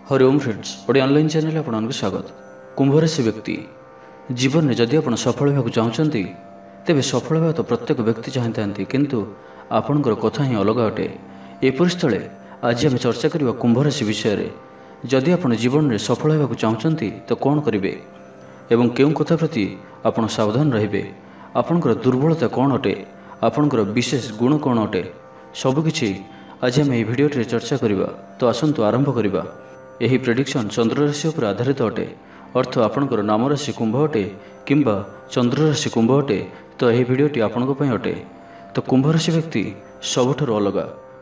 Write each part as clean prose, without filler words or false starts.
Hariom friends OD online channel आपको स्वागत। कुंभ राशि व्यक्ति जीवन में जदि आप सफल होगा चाहते तेज सफल होगा तो प्रत्येक व्यक्ति चाहते किंतु आपणकर कथा ही अलग अटे। एपरि स्थले आज आम चर्चा करवा कुंभ राशि विषय में। जदि आप जीवन में सफल होगा चाहते तो कौन करेंगे एवं केउं कथा प्रति आप सावधान रहिबे, आपणकर दुर्बलता कौन अटे, आपणकर विशेष गुण कौन अटे, सबकिछि आज आम यह भिडियो चर्चा करवा। तो आसंतु आरंभ करवा। यही प्रेडिक्शन चंद्र राशि पर आधारित अटे, अर्थ आपणकर नाम राशि कुंभ अटे किंबा चंद्र राशि कुंभ अटे तो यह भिडियोटी आपणको पई अटे। तो कुंभ राशि व्यक्ति सबुठारु अलग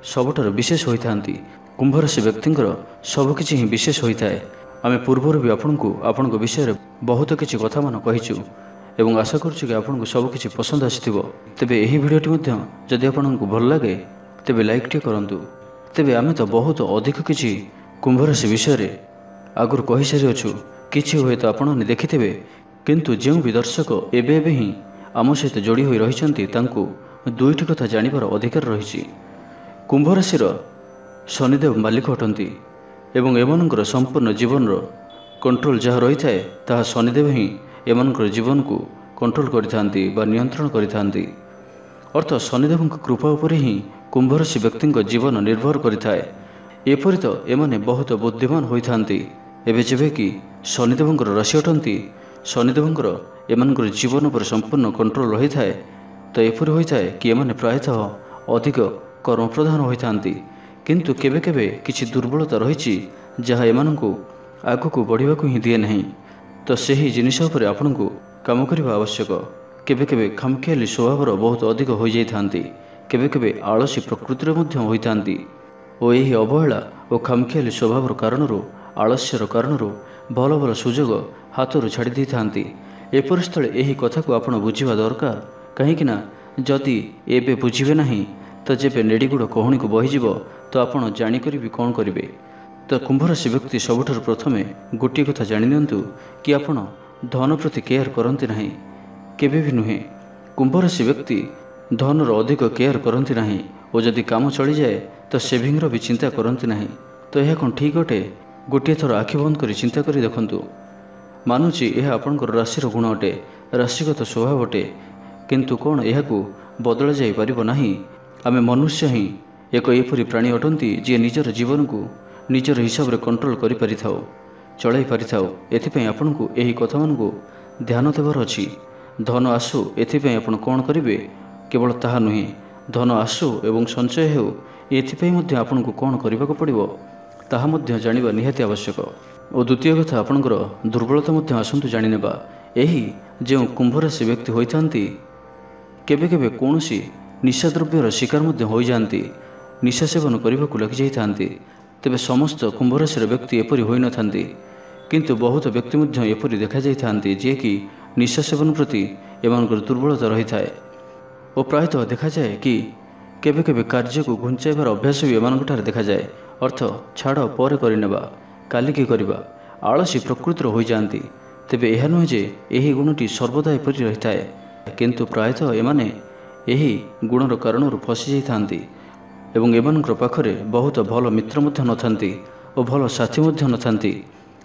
सबुठारु विशेष होइथांती। कुंभ राशि व्यक्तिंकर सबकिछि ही विशेष होइथाए। आमे पूर्वर भी आपणको विषय रे बहुत किछि कथा मान कहिछु एवं आशा करूछु कि आपणको सबकिछि पसंद आसिथिबो। तेबे एही भिडियोटी मध्ये जदि आपणको भल लागे तेबे लाइक टे करंतु। तेबे आमे तो बहुत अधिक किछि कुंभ राशि विषय रे आगुर कहि सारि अछु। किछि हुए तो आपण देखिथिबे, किंतु जो भी दर्शक एबे ही आम सहित जोड़ी होई रहिछंती तांकु दुईटी कथा जानिबार अधिकार रहिछि। कुंभ राशि शनिदेव मालिक अटंती एवं एमानकर संपूर्ण जीवन कंट्रोल जहाँ रही थाए ताहा शनिदेव ही एमानकर जीवन को कंट्रोल करिथांती बा नियंत्रण करिथांती। अर्थ शनिदेव कृपा उपरे ही कुंभ राशि व्यक्ति जीवन निर्भर करिथाए। एपरि तो एमाने बहुत बुद्धिमान होइथांती। एबे जेबे कि शनिदेवंकर राशि अटंती, शनिदेवंकर एमानकर जीवन पर संपूर्ण कंट्रोल रही थाए तो एपरि होइथाए कि एमाने प्रायतः अधिक कर्मप्रधान होइथांती। किंतु केबे केबे किछि दुर्बलता रहिछि जहाँ एमानंकु आगकु बढ़िबाकु ही दिए नहीं। तो सही जिनिस उपरे आपनकु काम करिबा आवश्यक। केबे केबे खामखियाली स्वभावर बहुत अधिक हो जाइथांती, केबे केबे आलसी प्रकृतिर मध्य होइथांती और यही अवहेला और खामखियाली स्वभावर कारणरू आलस्यर कारणरू भल भल सुजोग हाथरू छाड़ी दी थांती। एपरि स्थले एही कथा को आपण बुझिबा दरकार, कहीं जदि एबे बुझिबे नहीं तो जेबे नेड़ीगुड़ कहणी को बहीजिब तो आपण जाणिकर भी कौन करेंगे। तो कुंभ राशि व्यक्ति सबुठारु प्रथमे गोटे कथा जानि नियंतु कि आपण धन प्रति केयर करंती नहीं, केबे भी नुहे। कुंभ राशि व्यक्ति धनर अधिक केयर करंती नहीं और जदि काम चली जाए तो सेविंग्र भी चिंता करंती नहीं। तो यह कौन ठीक अटे? गोटे थर आखि बंद कर चिंता करी देखंतु। मानुची यह आपणकर राशिर गुण अटे, राशिगत स्वभाव अटे, किंतु कौन यह बदल जाई परिबो नाही। आमे मनुष्य ही एक एपरी प्राणी अटंती जी निजर जीवन को निजर हिसाब रे कंट्रोल करि परिथाओ, चलाई परिथाओ। एथिपई आपनकु एही कथा मानकु ध्यान देबार अछि। धन आसु एथिपई आपण कोन करिवे, केवल ताहा नुहे धन आसु एवं संचय हेउ एथिपई मध्ये आपनकु कोन करिबाक पड़िबो ताहा मध्ये जानिबा निहाती आवश्यक। और द्वितीय कथा आपनकर दुर्बलता मध्ये आसंतु जानि नेबा। एही जे कुंभ राशि व्यक्ति होइथांती केबे केबे कोनोसी निशा द्रव्यर शिकार मध्ये हो जाती, निशा सेवन करने को लगी जाती। तेबे समस्त कुंभ राशि व्यक्ति एपरी होई न थांती, किंतु बहुत व्यक्ति मध्ये एपरी देखा जाइथांती जे कि निशा सेवन प्रति एमानकर दुर्बलता रही थाए। और प्रायतः देखा जाए कि केबे केबे कार्य को घुंचाइबार अभ्यास भी एमानकठार देखा जाए। अर्थ छाड़ पर करनेबा काली की करबा आलसी प्रकृतिर हो जाती। तेबे यह नुहे जे एही गुणटी सर्वदा एपरी रही थाए, किंतु प्रायतः एमाने यही गुणर कारणरू फसी जाइथांती एवं एमानकर पाखरे बहुत भल मित्र मध्य नथांती और भल साथी मध्य नथांती।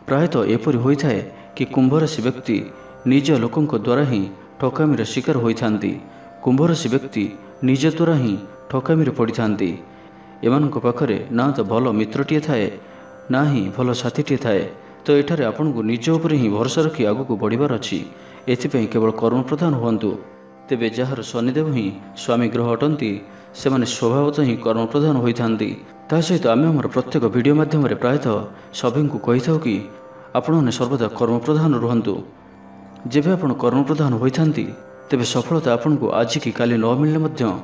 प्रायतः एपरि होइथाए कि कुंभ राशि व्यक्ति निज लोकंक द्वारा ही ठकामीर शिकार होइथांती। कुंभ राशि व्यक्ति निज द्वारा ही ठकामीर पड़िथांती। एमानक पाखरे ना तो भल मित्रटीए थाए ना ही भल साथीटीए थाए। तो एठारे आपनकु निज उपरे ही भरोसा रखी आगकु बढ़िबार अछि। एथिपई केवल कर्मप्रधान हुअन्तु। तेबे जार शनिदेव ही स्वामी ग्रह अटंती से माने स्वभावतः ही कर्मप्रधान होइथांती। ता सहित आमे हमर प्रत्येक वीडियो माध्यम प्रायतः सभी को कही था कि आपण सर्वदा कर्मप्रधान रुहंतु। जेबे आपण कर्मप्रधान होइथांती तेबे सफलता आपन को आज की काली न मिलने मध्य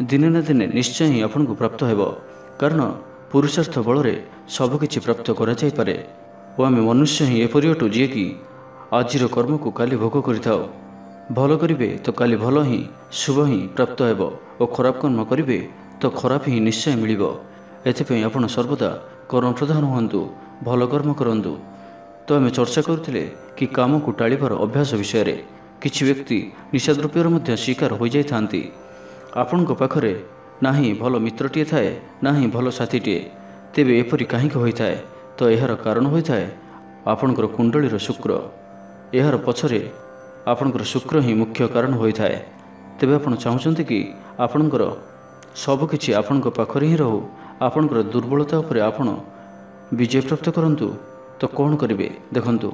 दिने ना दिने निश्चय ही आपन को प्राप्त हेबो। कारण पुरुषार्थ बल रे सब किछि प्राप्त करा जाय पारे। ओ आमे मनुष्य ही एपरि अटु जे कि आजिर कर्म को काली भोग करिथाओ। भल करिवे तो काली भल ही शुभ ही प्राप्त हेबो और खराब कर्म करिवे तो खराब ही निश्चय मिलिबो। एथिपई आपण सर्वदा कर्मप्रधान हुअन्तु, भल कर्म करंतु। तो आमे चर्चा करथिले कि काम को टाळिबार अभ्यास विषय रे। किछि व्यक्ति निशाद्रव्यर मध्य शिकार हो जाइथांती। आपणक पाखरे ना ही भल मित्रटीए थाए ना ही भल साथीटीए। तेबे एपरि काहींक होइथाए? ତ ଏହାର କାରଣ ହୋଇଥାଏ ଆପଣଙ୍କର କୁଣ୍ଡଳୀର ଶୁକ୍ର। ଏହାର ପଛରେ ଆପଣଙ୍କର ଶୁକ୍ର ହିଁ ମୁଖ୍ୟ କାରଣ ହୋଇଥାଏ। ତେବେ ଆପଣ ଚାହୁଁଛନ୍ତି କି ଆପଣଙ୍କର ସବୁକିଛି ଆପଣଙ୍କ ପାଖରେ ହିଁ ରହୁ, ଆପଣଙ୍କର ଦୁର୍ବଳତା ଉପରେ ଆପଣ ବିଜୟ ପ୍ରାପ୍ତ କରନ୍ତୁ। ତ କ'ଣ କରିବେ ଦେଖନ୍ତୁ,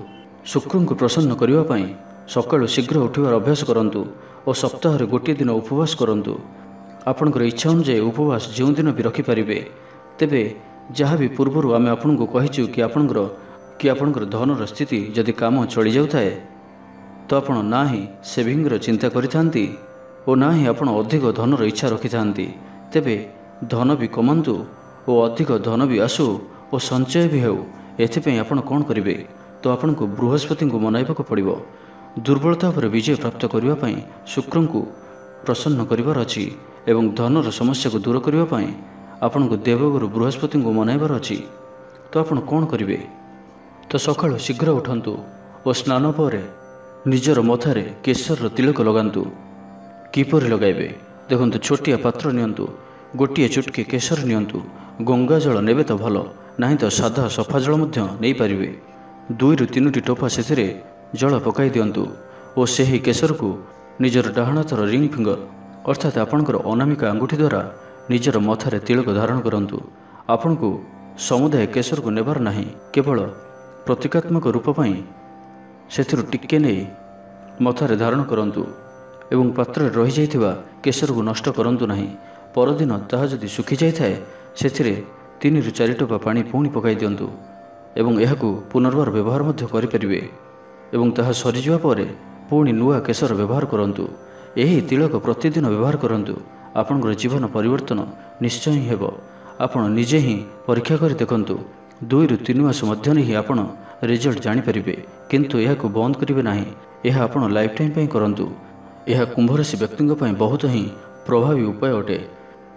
ଶୁକ୍ରଙ୍କୁ ପ୍ରସନ୍ନ କରିବା ପାଇଁ ସକାଳୁ ଶୀଘ୍ର ଉଠିବାର ଅଭ୍ୟାସ କରନ୍ତୁ ଓ ସପ୍ତାହରେ ଗୋଟିଏ ଦିନ ଉପବାସ କରନ୍ତୁ। ଆପଣଙ୍କର ଇଚ୍ଛା ଅନୁଯାୟୀ ଉପବାସ ଯେଉଁଦିନ ବି ରଖିପାରିବେ। ତେବେ ଯାହା ବି ପୂର୍ବରୁ ଆମେ ଆପଣଙ୍କୁ କହିଛୁ କି ଆପଣଙ୍କର ଧନର ସ୍ଥିତି ଯଦି କାମ ଚଳିଯାଉଥାଏ ତ ଆପଣ ନା ହିଁ ସେଭିଂର ଚିନ୍ତା କରିଥାନ୍ତି ଓ ନା ହିଁ ଆପଣ ଅଧିକ ଧନର ଇଚ୍ଛା ରଖିଥାନ୍ତି। ତେବେ ଧନ ବି କମାନ୍ତୁ ଓ ଅଧିକ ଧନ ବି ଆସୁ ଓ ସଞ୍ଚୟ ବି ହେଉ। ଏଥିପାଇଁ ଆପଣ କ'ଣ କରିବେ, ତ ଆପଣଙ୍କୁ ବୃହସ୍ପତିଙ୍କୁ ମନାଇବାକୁ ପଡ଼ିବ। ଦୁର୍ବଳତା ଉପରେ ବିଜୟ ପ୍ରାପ୍ତ କରିବା ପାଇଁ ଶୁକ୍ରଙ୍କୁ ପ୍ରସନ୍ନ କରିବାର ଅଛି ଏବଂ ଧନର ସମସ୍ୟାକୁ ଦୂର କରିବା ପାଇଁ ଆପଣଙ୍କୁ ଦେବଗୁରୁ ବୃହସ୍ପତିଙ୍କୁ ମନାଇବାର ଅଛି। ତ ଆପଣ କ'ଣ କରିବେ, ତ ସକାଳୁ ଶୀଘ୍ର ଉଠନ୍ତୁ ଓ ସ୍ନାନ ପରେ ନିଜର ମଥାରେ କେଶରର ତିଳକ ଲଗାନ୍ତୁ। କିପରି ଲଗାଇବେ ଦେଖନ୍ତୁ, ଛୋଟିଆ ପାତ୍ର ନିଅନ୍ତୁ, ଗୋଟିଏ ଚୁଟକି କେଶର ନିଅନ୍ତୁ। ଗଙ୍ଗା ଜଳ ନେବେ ତ ଭଲ, ନାହିଁ ତ ସାଧା ସଫା ଜଳ ମଧ୍ୟ ନେଇପାରିବେ। 2ରୁ 3ଟି ଟୋପା ସେଥିରେ ଜଳ ପକାଇ ଦିଅନ୍ତୁ ଓ ସେହି କେଶରକୁ ନିଜର ଡାହାଣ ହାତର ରିଙ୍ଗ ଫିଙ୍ଗର ଅର୍ଥାତ୍ ଆପଣଙ୍କର ଅନାମିକା ଆଙ୍ଗୁଠି ଦ୍ୱାରା ନିଜର ମଥାରେ ତିଳକ ଧାରଣ କରନ୍ତୁ। ଆପଣଙ୍କୁ ସମୁଦାୟ କେଶରକୁ ନେବାର ନାହିଁ, କେବଳ ପ୍ରତୀକାତ୍ମକ ରୂପ ପାଇଁ ସେଥିରୁ ଟିକେ ନେଇ ମଥାରେ ଧାରଣ କରନ୍ତୁ ଏବଂ ପାତ୍ରରେ ରହିଯାଇଥିବା କେଶରକୁ ନଷ୍ଟ କରନ୍ତୁ ନାହିଁ। ପରଦିନ ତାହା ଯଦି ଶୁଖିଯାଇଥାଏ ସେଥିରେ 3ରୁ 4 ଟୋପା ପାଣି ପୁଣି ପକାଇ ଦିଅନ୍ତୁ ଏବଂ ଏହାକୁ ପୁନର୍ବାର ବ୍ୟବହାର ମଧ୍ୟ କରିପାରିବେ ଏବଂ ତାହା ସରିଯିବା ପରେ ପୁଣି ନୂଆ କେଶର ବ୍ୟବହାର କରନ୍ତୁ। ଏହି ତିଳକ ପ୍ରତିଦିନ ବ୍ୟବହାର କରନ୍ତୁ। ଆପଣଙ୍କର ଜୀବନ ପରିବର୍ତ୍ତନ ନିଶ୍ଚୟ ହିଁ ହେବ। ଆପଣ ନିଜେ ହିଁ ପରୀକ୍ଷା କରି ଦେଖନ୍ତୁ। 2ରୁ 3 ମାସ ମଧ୍ୟରେ ହିଁ ଆପଣ ରେଜଲ୍ଟ ଜାଣିପାରିବେ, କିନ୍ତୁ ଏହାକୁ ବନ୍ଦ କରିବେ ନାହିଁ। ଏହା ଆପଣ ଲାଇଫ୍ ଟାଇମ୍ ପାଇଁ କରନ୍ତୁ। ଏହା କୁମ୍ଭରାଶି ବ୍ୟକ୍ତିଙ୍କ ପାଇଁ ବହୁତ ହିଁ ପ୍ରଭାବୀ ଉପାୟ ଅଟେ।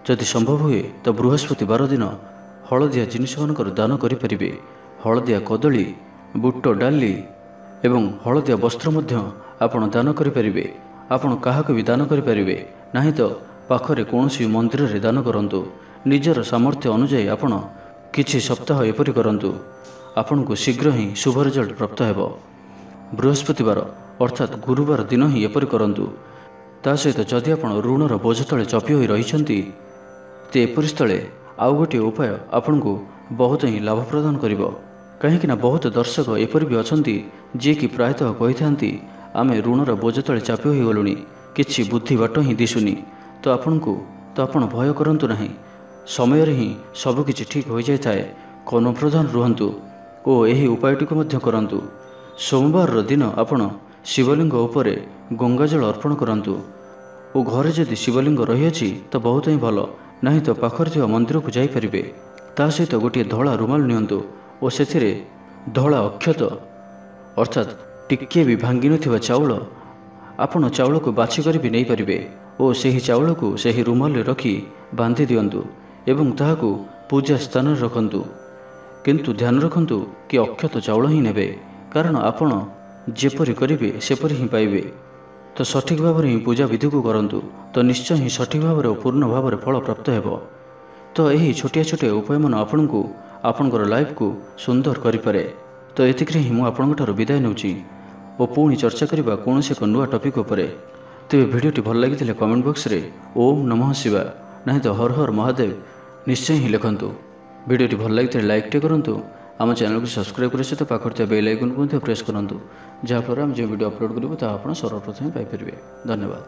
ଯଦି ସମ୍ଭବ ହୁଏ ତ ବୃହସ୍ପତିବାର ଦିନ ହଳଦିଆ ଜିନିଷମାନଙ୍କର ଦାନ କରିପାରିବେ। ହଳଦିଆ କଦଳୀ, ବୁଟ ଡାଲି ଏବଂ ହଳଦିଆ ବସ୍ତ୍ର ମଧ୍ୟ ଆପଣ ଦାନ କରିପାରିବେ। ଆପଣ କାହାକୁ ବି ଦାନ କରିପାରିବେ, ନାହିଁ ତ ପାଖରେ କୌଣସି ମନ୍ଦିରରେ ଦାନ କରନ୍ତୁ। ନିଜର ସାମର୍ଥ୍ୟ ଅନୁଯାୟୀ ଆପଣ କିଛି ସପ୍ତାହ ଏପରି କରନ୍ତୁ, ଆପଣଙ୍କୁ ଶୀଘ୍ର ହିଁ ଶୁଭ ରେଜଲ୍ଟ ପ୍ରାପ୍ତ ହେବ। ବୃହସ୍ପତିବାର ଅର୍ଥାତ୍ ଗୁରୁବାର ଦିନ ହିଁ ଏପରି କରନ୍ତୁ। ତା ସହିତ ଯଦି ଆପଣ ଋଣର ବୋଝ ତଳେ ଚପି ହୋଇ ରହିଛନ୍ତି ତ ଏପରି ସ୍ଥଳେ ଆଉ ଗୋଟିଏ ଉପାୟ ଆପଣଙ୍କୁ ବହୁତ ହିଁ ଲାଭ ପ୍ରଦାନ କରିବ। କାହିଁକି ନା ବହୁତ ଦର୍ଶକ ଏପରି ବି ଅଛନ୍ତି ଯିଏକି ପ୍ରାୟତଃ କହିଥାନ୍ତି ଆମେ ଋଣର ବୋଝ ତଳେ ଚାପି ହୋଇଗଲୁଣି, କିଛି ବୁଦ୍ଧି ବାଟ ହିଁ ଦିଶୁନି। ତ ଆପଣ ଭୟ କରନ୍ତୁ ନାହିଁ, ସମୟରେ ହିଁ ସବୁକିଛି ଠିକ୍ ହୋଇଯାଇଥାଏ। କର୍ମପ୍ରଧାନ ରୁହନ୍ତୁ ଓ ଏହି ଉପାୟଟିକୁ ମଧ୍ୟ କରନ୍ତୁ। ସୋମବାରର ଦିନ ଆପଣ ଶିବଲିଙ୍ଗ ଉପରେ ଗଙ୍ଗାଜଳ ଅର୍ପଣ କରନ୍ତୁ ଓ ଘରେ ଯଦି ଶିବଲିଙ୍ଗ ରହିଅଛି ତ ବହୁତ ହିଁ ଭଲ, ନାହିଁ ତ ପାଖରେ ଥିବା ମନ୍ଦିରକୁ ଯାଇପାରିବେ। ତା ସହିତ ଗୋଟିଏ ଧଳା ରୁମାଲ ନିଅନ୍ତୁ ଓ ସେଥିରେ ଧଳା ଅକ୍ଷତ ଅର୍ଥାତ୍ ଟିକିଏ ବି ଭାଙ୍ଗିନଥିବା ଚାଉଳ, ଆପଣ ଚାଉଳକୁ ବାଛି କରି ବି ନେଇପାରିବେ ଓ ସେହି ଚାଉଳକୁ ସେହି ରୁମାଲରେ ରଖି ବାନ୍ଧି ଦିଅନ୍ତୁ ଏବଂ ତାହାକୁ ପୂଜା ସ୍ଥାନରେ ରଖନ୍ତୁ। କିନ୍ତୁ ଧ୍ୟାନ ରଖନ୍ତୁ କି ଅକ୍ଷତ ଚାଉଳ ହିଁ ନେବେ, କାରଣ ଆପଣ ଯେପରି କରିବେ ସେପରି ହିଁ ପାଇବେ। ତ ସଠିକ୍ ଭାବରେ ହିଁ ପୂଜା ବିଧିକୁ କରନ୍ତୁ, ତ ନିଶ୍ଚୟ ହିଁ ସଠିକ୍ ଭାବରେ ଓ ପୂର୍ଣ୍ଣ ଭାବରେ ଫଳ ପ୍ରାପ୍ତ ହେବ। ତ ଏହି ଛୋଟିଆ ଛୋଟିଆ ଉପାୟମାନ ଆପଣଙ୍କୁ ଆପଣଙ୍କର ଲାଇଫକୁ ସୁନ୍ଦର କରିପାରେ। ତ ଏତିକିରେ ହିଁ ମୁଁ ଆପଣଙ୍କଠାରୁ ବିଦାୟ ନେଉଛି ଓ ପୁଣି ଚର୍ଚ୍ଚା କରିବା କୌଣସି ଏକ ନୂଆ ଟପିକ୍ ଉପରେ। ତେବେ ଭିଡ଼ିଓଟି ଭଲ ଲାଗିଥିଲେ କମେଣ୍ଟ ବକ୍ସରେ ଓମ୍ ନମଃ ଶିବାୟ ନାହିଁ ତ ହର ହର ମହାଦେବ ନିଶ୍ଚୟ ହିଁ ଲେଖନ୍ତୁ। ଭିଡ଼ିଓଟି ଭଲ ଲାଗିଥିଲେ ଲାଇକ୍ଟେ କରନ୍ତୁ, ଆମ ଚ୍ୟାନେଲକୁ ସବସ୍କ୍ରାଇବ୍ କରିବା ସହିତ ପାଖରେ ଥିବା ବେଲ୍ ଆଇକନ୍କୁ ମଧ୍ୟ ପ୍ରେସ୍ କରନ୍ତୁ, ଯାହାଫଳରେ ଆମେ ଯେଉଁ ଭିଡ଼ିଓ ଅପଲୋଡ଼ କରିବୁ ତାହା ଆପଣ ସର୍ବପ୍ରଥମେ ପାଇପାରିବେ। ଧନ୍ୟବାଦ।